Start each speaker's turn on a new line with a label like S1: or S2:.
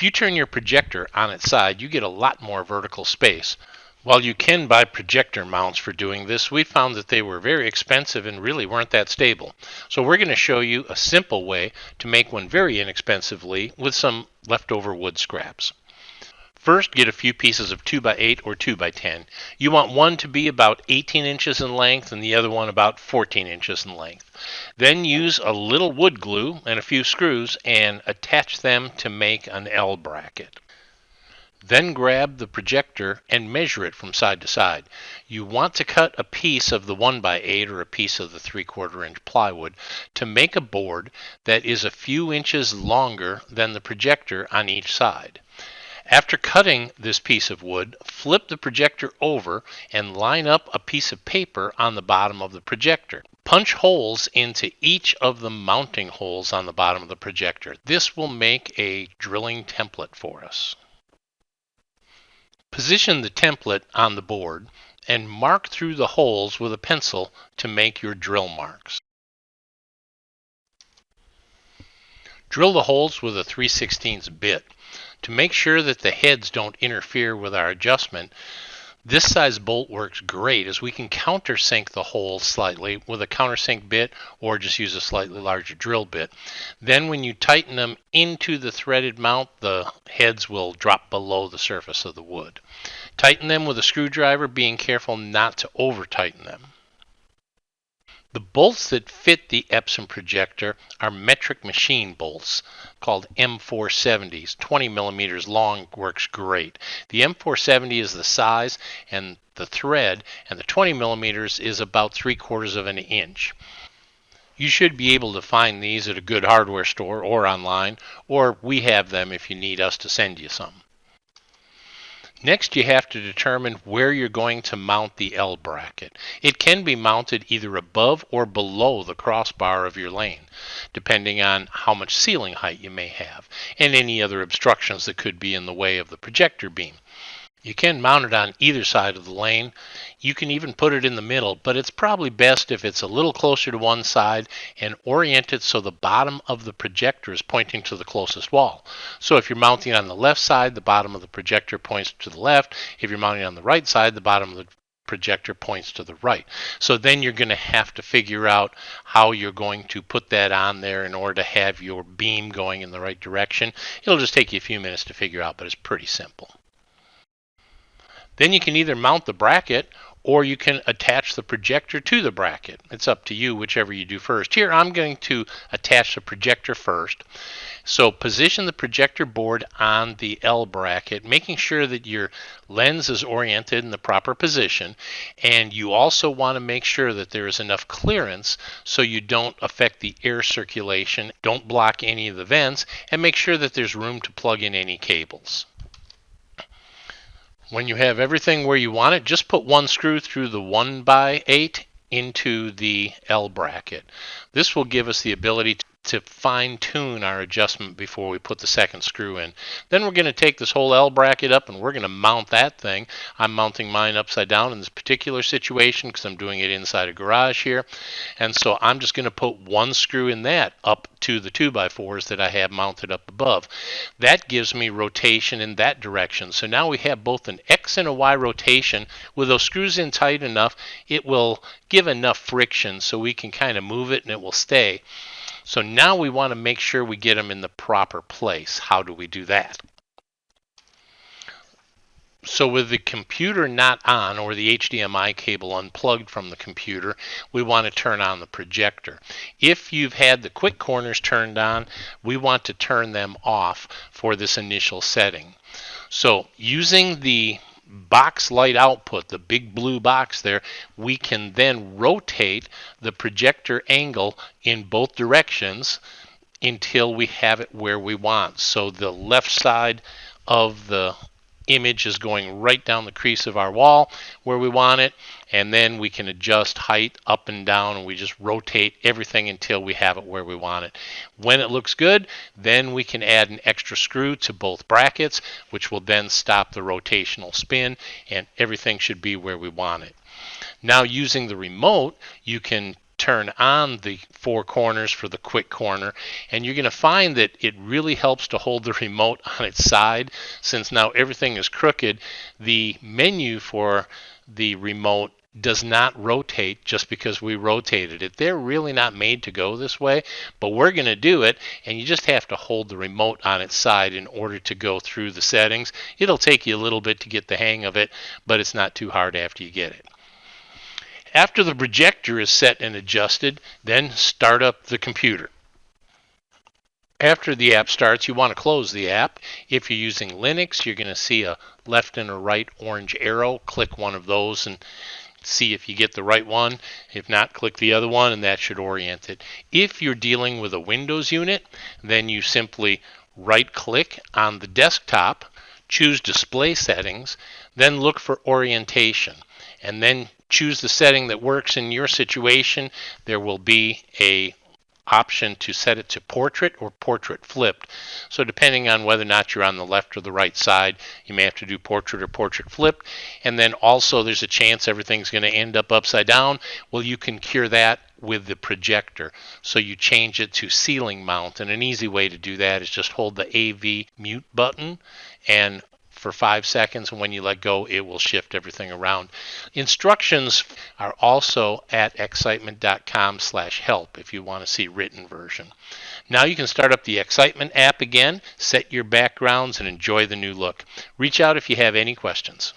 S1: If you turn your projector on its side, you get a lot more vertical space. While you can buy projector mounts for doing this, we found that they were very expensive and really weren't that stable. So we're going to show you a simple way to make one very inexpensively with some leftover wood scraps. First, get a few pieces of 2x8 or 2x10. You want one to be about 18 inches in length and the other one about 14 inches in length. Then use a little wood glue and a few screws and attach them to make an L bracket. Then grab the projector and measure it from side to side. You want to cut a piece of the 1x8 or a piece of the 3/4 inch plywood to make a board that is a few inches longer than the projector on each side. After cutting this piece of wood, flip the projector over and line up a piece of paper on the bottom of the projector. Punch holes into each of the mounting holes on the bottom of the projector. This will make a drilling template for us. Position the template on the board and mark through the holes with a pencil to make your drill marks. Drill the holes with a 3/16 bit. To make sure that the heads don't interfere with our adjustment, this size bolt works great as we can countersink the holes slightly with a countersink bit or just use a slightly larger drill bit. Then when you tighten them into the threaded mount, the heads will drop below the surface of the wood. Tighten them with a screwdriver, being careful not to over tighten them. The bolts that fit the Epson projector are metric machine bolts called M470s. 20 millimeters long works great. The M470 is the size and the thread, and the 20 millimeters is about 3/4 of an inch. You should be able to find these at a good hardware store or online, or we have them if you need us to send you some. Next, you have to determine where you're going to mount the L bracket. It can be mounted either above or below the crossbar of your lane, depending on how much ceiling height you may have, and any other obstructions that could be in the way of the projector beam. You can mount it on either side of the lane. You can even put it in the middle, but it's probably best if it's a little closer to one side and orient it so the bottom of the projector is pointing to the closest wall. So if you're mounting on the left side, the bottom of the projector points to the left. If you're mounting on the right side, the bottom of the projector points to the right. So then you're going to have to figure out how you're going to put that on there in order to have your beam going in the right direction. It'll just take you a few minutes to figure out, but it's pretty simple. Then you can either mount the bracket or you can attach the projector to the bracket. It's up to you, whichever you do first. Here I'm going to attach the projector first. So position the projector board on the L bracket, making sure that your lens is oriented in the proper position, and you also want to make sure that there is enough clearance so you don't affect the air circulation, don't block any of the vents, and make sure that there's room to plug in any cables. When you have everything where you want it, just put one screw through the 1x8 into the L bracket. This will give us the ability to fine-tune our adjustment before we put the second screw in. Then we're going to take this whole L bracket up and we're going to mount that thing. I'm mounting mine upside down in this particular situation because I'm doing it inside a garage here. And so I'm just going to put one screw in that up to the 2x4s that I have mounted up above. That gives me rotation in that direction. So now we have both an X and a Y rotation. With those screws in tight enough, it will give enough friction so we can kind of move it and it will stay. So now we want to make sure we get them in the proper place. How do we do that? So with the computer not on or the HDMI cable unplugged from the computer, we want to turn on the projector. If you've had the quick corners turned on, we want to turn them off for this initial setting. So using the box light output, the big blue box there, we can then rotate the projector angle in both directions until we have it where we want. So the left side of the image is going right down the crease of our wall where we want it, and then we can adjust height up and down, and we just rotate everything until we have it where we want it. When it looks good, then we can add an extra screw to both brackets, which will then stop the rotational spin, and everything should be where we want it. Now using the remote, you can turn on the four corners for the quick corner, and you're going to find that it really helps to hold the remote on its side. Since now everything is crooked, the menu for the remote does not rotate just because we rotated it. They're really not made to go this way, but we're going to do it, and you just have to hold the remote on its side in order to go through the settings. It'll take you a little bit to get the hang of it, but it's not too hard after you get it. After the projector is set and adjusted, then start up the computer. After the app starts, you want to close the app. If you're using Linux, you're going to see a left and a right orange arrow. Click one of those and see if you get the right one. If not, click the other one, and that should orient it. If you're dealing with a Windows unit, then you simply right-click on the desktop, choose Display Settings, then look for Orientation, and then choose the setting that works in your situation. There will be a option to set it to portrait or portrait flipped. So depending on whether or not you're on the left or the right side, you may have to do portrait or portrait flipped. And then also there's a chance everything's going to end up upside down. Well, you can cure that with the projector. So you change it to ceiling mount, and an easy way to do that is just hold the AV mute button and for 5 seconds, and when you let go, it will shift everything around. Instructions are also at axcitement.com/help if you want to see written version. Now you can start up the Axcitement app again, set your backgrounds, and enjoy the new look. Reach out if you have any questions.